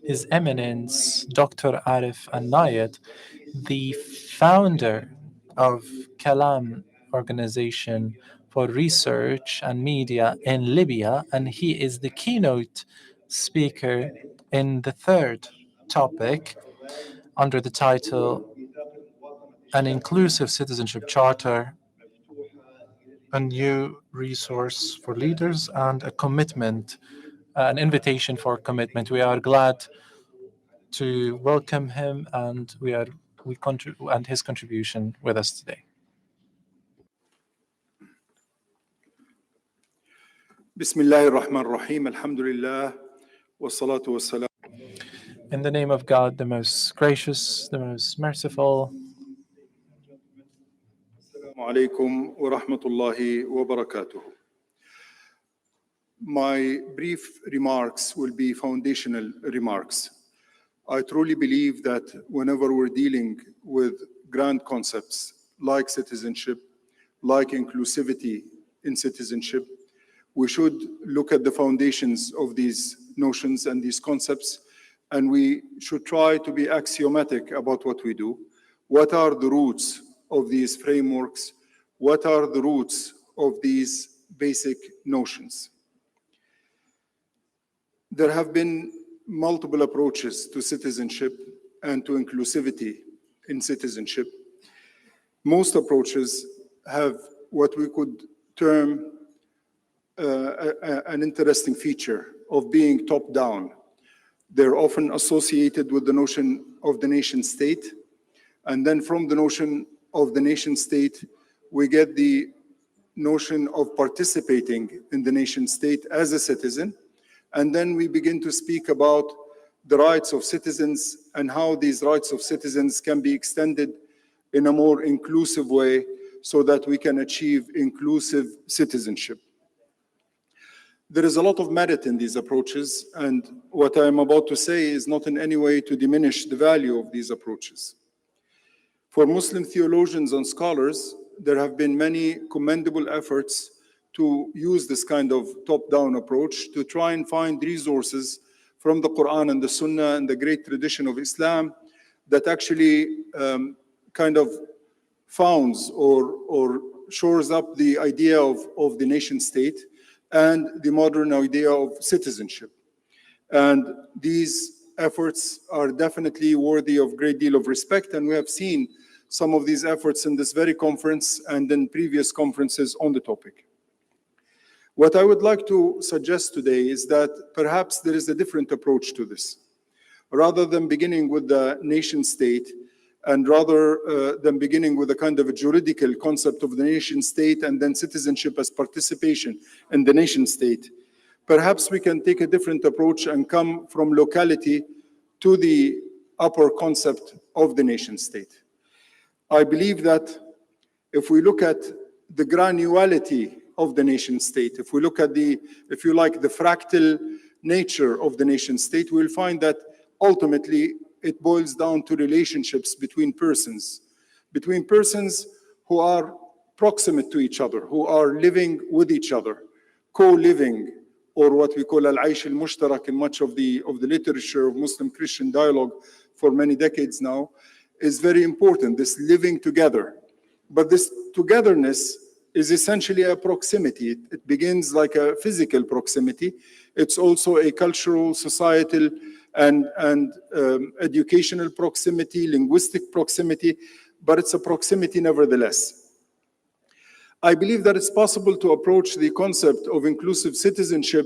His Eminence, Dr. Aref النايض, the founder of Kalam Organization for Research and Media in Libya, and he is the keynote speaker in the third topic under the title An Inclusive Citizenship Charter, a new resource for leaders and a commitment, an invitation for commitment. We are glad to welcome him, and and his contribution with us today. Bismillah ar-Rahman ar-Rahim, alhamdulillah, wa salatu wa salam. In the name of God, the most gracious, the most merciful. Assalamu alaikum wa rahmatullahi wa barakatuh. My brief remarks will be foundational remarks. I truly believe that whenever we're dealing with grand concepts like citizenship, like inclusivity in citizenship, we should look at the foundations of these notions and these concepts, and we should try to be axiomatic about what we do. What are the roots of these frameworks? What are the roots of these basic notions? There have been multiple approaches to citizenship and to inclusivity in citizenship. Most approaches have what we could term an interesting feature of being top-down. They're often associated with the notion of the nation state, and then from the notion of the nation state, we get the notion of participating in the nation state as a citizen, and then we begin to speak about the rights of citizens and how these rights of citizens can be extended in a more inclusive way so that we can achieve inclusive citizenship. There is a lot of merit in these approaches, and what I'm about to say is not in any way to diminish the value of these approaches. For Muslim theologians and scholars, there have been many commendable efforts to use this kind of top-down approach to try and find resources from the Quran and the Sunnah and the great tradition of Islam that actually kind of founds or shores up the idea of the nation state and the modern idea of citizenship. And these efforts are definitely worthy of a great deal of respect, and we have seen some of these efforts in this very conference and in previous conferences on the topic. What I would like to suggest today is that perhaps there is a different approach to this. Rather than beginning with the nation state, and rather than beginning with a kind of a juridical concept of the nation state and then citizenship as participation in the nation state, perhaps we can take a different approach and come from locality to the upper concept of the nation state. I believe that if we look at the granularity of the nation state, if we look at the, if you like, the fractal nature of the nation state, we'll find that ultimately it boils down to relationships between persons who are proximate to each other, who are living with each other, co-living, or what we call al-aish al-mushtarak in much of the literature of Muslim-Christian dialogue for many decades now, is very important, this living together. But this togetherness is essentially a proximity. It begins like a physical proximity. It's also a cultural, societal, and educational proximity, linguistic proximity, but it's a proximity nevertheless. I believe that it's possible to approach the concept of inclusive citizenship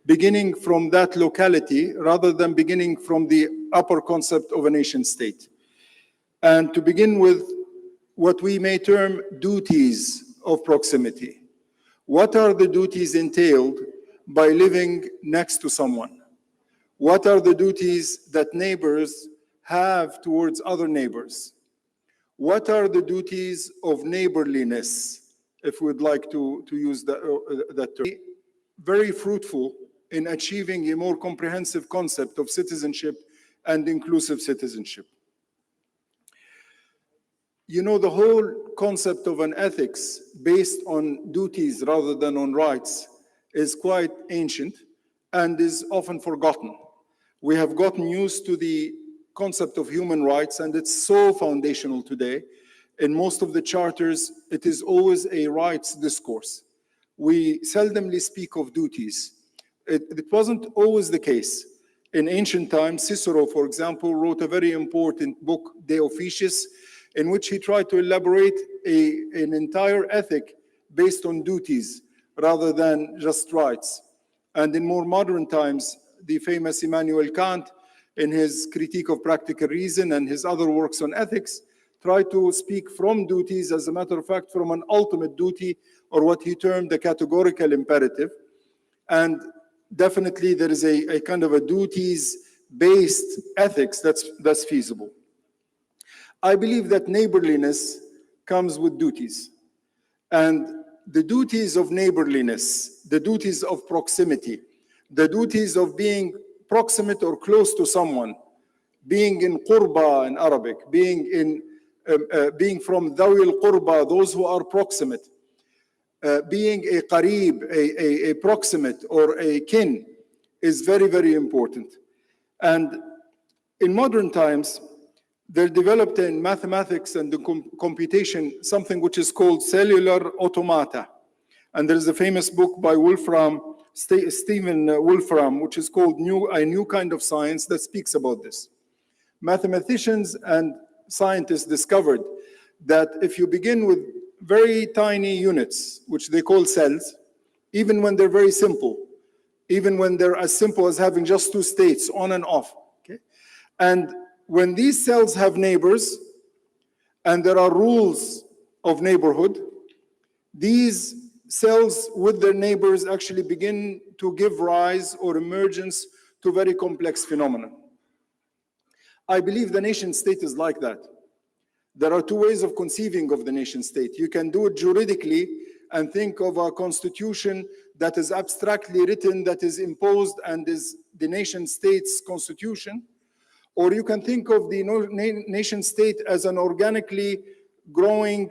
beginning from that locality rather than beginning from the upper concept of a nation state. And to begin with what we may term duties of proximity. What are the duties entailed by living next to someone? What are the duties that neighbors have towards other neighbors? What are the duties of neighborliness, if we'd like to use that term? Very fruitful in achieving a more comprehensive concept of citizenship and inclusive citizenship. You know, the whole concept of an ethics based on duties rather than on rights is quite ancient and is often forgotten. We have gotten used to the concept of human rights, and it's so foundational today. In most of the charters, it is always a rights discourse. We seldomly speak of duties. It wasn't always the case. In ancient times, Cicero, for example, wrote a very important book, De Officiis, in which he tried to elaborate an entire ethic based on duties rather than just rights. And in more modern times, the famous Immanuel Kant, in his Critique of Practical Reason and his other works on ethics, tried to speak from duties, as a matter of fact, from an ultimate duty, or what he termed the categorical imperative. And definitely there is a kind of a duties-based ethics that's feasible. I believe that neighborliness comes with duties. And the duties of neighborliness, the duties of proximity, the duties of being proximate or close to someone, being in qurba in Arabic, being from dhawi al-qurba, those who are proximate, being a qareeb, a proximate or a kin, is very, very important. And in modern times, they developed in mathematics and the computation something which is called cellular automata. And there is a famous book by Stephen Wolfram, which is called A New Kind of Science, that speaks about this. Mathematicians and scientists discovered that if you begin with very tiny units, which they call cells, even when they're very simple, even when they're as simple as having just two states, on and off, okay? And when these cells have neighbors, and there are rules of neighborhood, these cells with their neighbors actually begin to give rise or emergence to very complex phenomena. I believe the nation state is like that. There are two ways of conceiving of the nation state. You can do it juridically and think of a constitution that is abstractly written, that is imposed and is the nation state's constitution. Or you can think of the nation state as an organically growing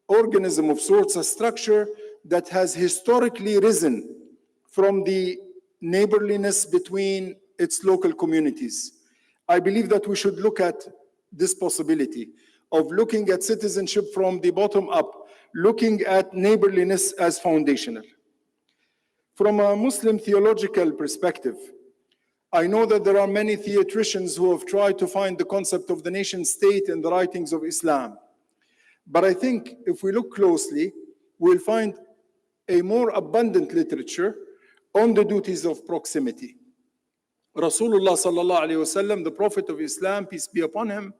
organism of sorts, a structure that has historically risen from the neighborliness between its local communities. I believe that we should look at this possibility of looking at citizenship from the bottom up, looking at neighborliness as foundational. From a Muslim theological perspective, I know that there are many theatricians who have tried to find the concept of the nation state in the writings of Islam. But I think if we look closely, we'll find a more abundant literature on the duties of proximity. Rasulullah sallallahu alayhi wasallam, the Prophet of Islam, peace be upon him,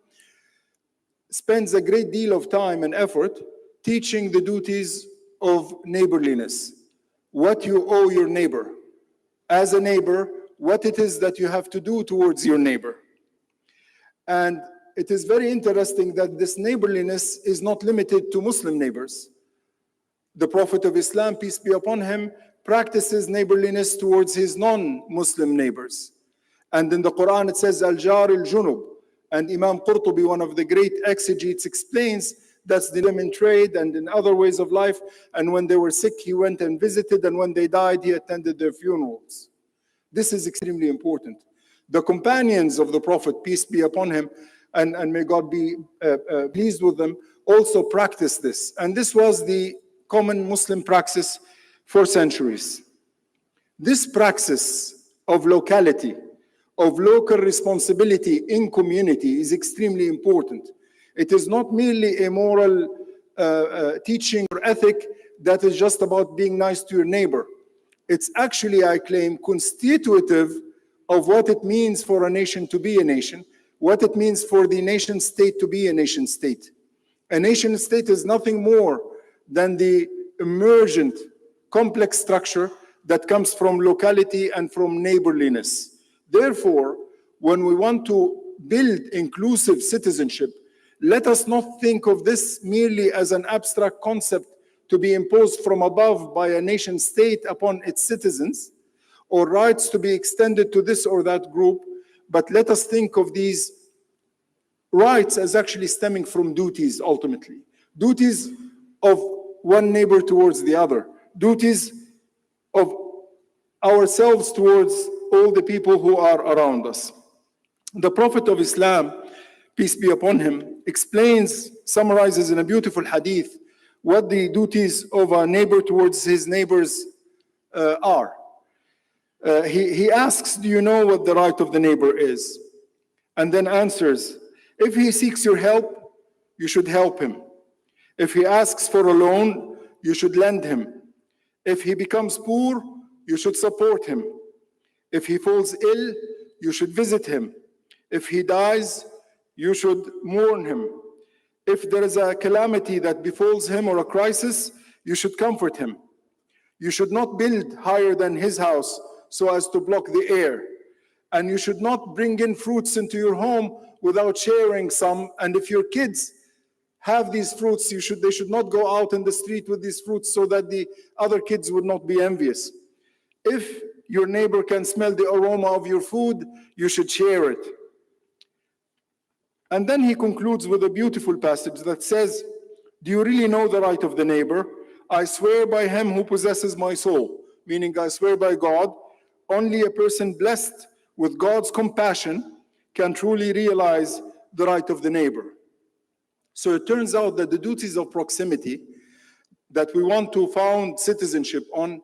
spends a great deal of time and effort teaching the duties of neighborliness. What you owe your neighbor. As a neighbor, what it is that you have to do towards your neighbor. And it is very interesting that this neighborliness is not limited to Muslim neighbors. The Prophet of Islam, peace be upon him, practices neighborliness towards his non-Muslim neighbors. And in the Quran it says, Al-Jar al-Junub. And Imam Qurtubi, one of the great exegetes, explains that's the limb in trade and in other ways of life. And when they were sick, he went and visited. And when they died, he attended their funerals. This is extremely important. The companions of the Prophet, peace be upon him, and may God be pleased with them, also practiced this. And this was the common Muslim praxis for centuries. This praxis of locality, of local responsibility in community is extremely important. It is not merely a moral teaching or ethic that is just about being nice to your neighbor. It's actually, I claim, constitutive of what it means for a nation to be a nation, what it means for the nation state to be a nation state. A nation state is nothing more than the emergent, complex structure that comes from locality and from neighborliness. Therefore, when we want to build inclusive citizenship, let us not think of this merely as an abstract concept to be imposed from above by a nation state upon its citizens, or rights to be extended to this or that group, but let us think of these rights as actually stemming from duties ultimately. Duties of one neighbor towards the other. Duties of ourselves towards all the people who are around us. The Prophet of Islam, peace be upon him, summarizes in a beautiful hadith what the duties of a neighbor towards his neighbors are. He asks, do you know what the right of the neighbor is? And then answers, if he seeks your help, you should help him. If he asks for a loan, you should lend him. If he becomes poor, you should support him. If he falls ill, you should visit him. If he dies, you should mourn him. If there is a calamity that befalls him or a crisis, you should comfort him. You should not build higher than his house so as to block the air. And you should not bring in fruits into your home without sharing some. And if your kids have these fruits, they should not go out in the street with these fruits so that the other kids would not be envious. If your neighbor can smell the aroma of your food, you should share it. And then he concludes with a beautiful passage that says, do you really know the right of the neighbor? I swear by him who possesses my soul, meaning I swear by God, only a person blessed with God's compassion can truly realize the right of the neighbor. So it turns out that the duties of proximity that we want to found citizenship on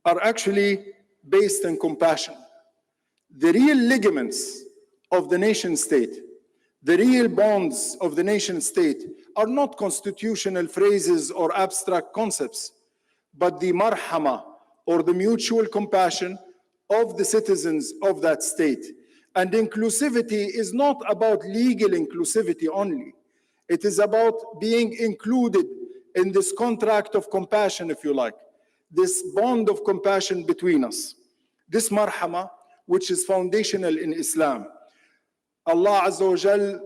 are actually based on compassion. The real ligaments of the nation state, the real bonds of the nation state are not constitutional phrases or abstract concepts, but the marhama, or the mutual compassion of the citizens of that state. And inclusivity is not about legal inclusivity only. It is about being included in this contract of compassion, if you like, this bond of compassion between us. This marhama, which is foundational in Islam. Allah Azza wa Jal,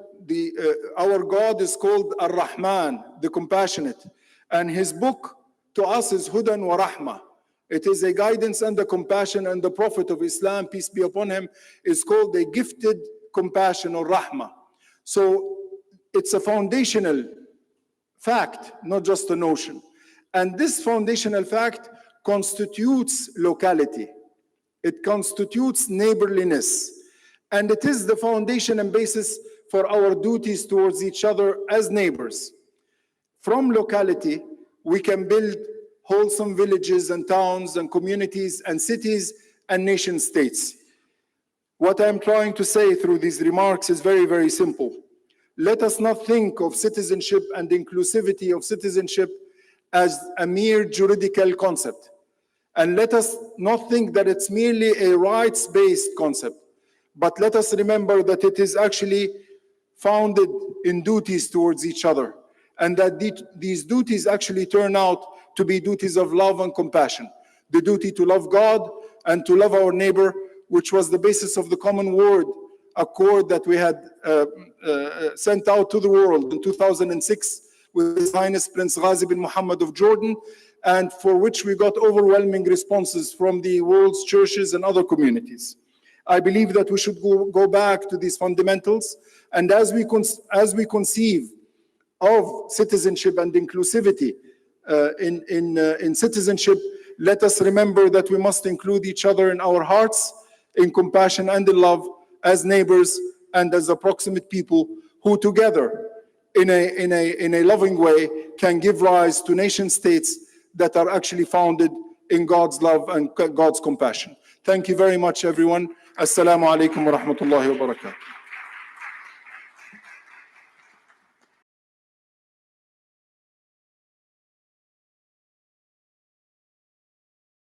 our God is called Ar-Rahman, the compassionate. And his book to us is Hudan wa Rahma. It is a guidance and a compassion, and the Prophet of Islam, peace be upon him, is called a gifted compassion or Rahma. So it's a foundational fact, not just a notion. And this foundational fact constitutes locality. It constitutes neighborliness. And it is the foundation and basis for our duties towards each other as neighbors. From locality, we can build wholesome villages and towns and communities and cities and nation states. What I'm trying to say through these remarks is very, very simple. Let us not think of citizenship and inclusivity of citizenship as a mere juridical concept. And let us not think that it's merely a rights-based concept. But let us remember that it is actually founded in duties towards each other. And that these duties actually turn out to be duties of love and compassion. The duty to love God and to love our neighbor, which was the basis of the Common Word Accord that we had sent out to the world in 2006 with His Highness Prince Ghazi bin Muhammad of Jordan, and for which we got overwhelming responses from the world's churches and other communities. I believe that we should go back to these fundamentals, and as we conceive of citizenship and inclusivity in citizenship, let us remember that we must include each other in our hearts, in compassion and in love, as neighbors and as approximate people who together, in a loving way, can give rise to nation states that are actually founded in God's love and God's compassion. Thank you very much, everyone. Assalamu alaikum wa rahmatullahi wa barakatuh.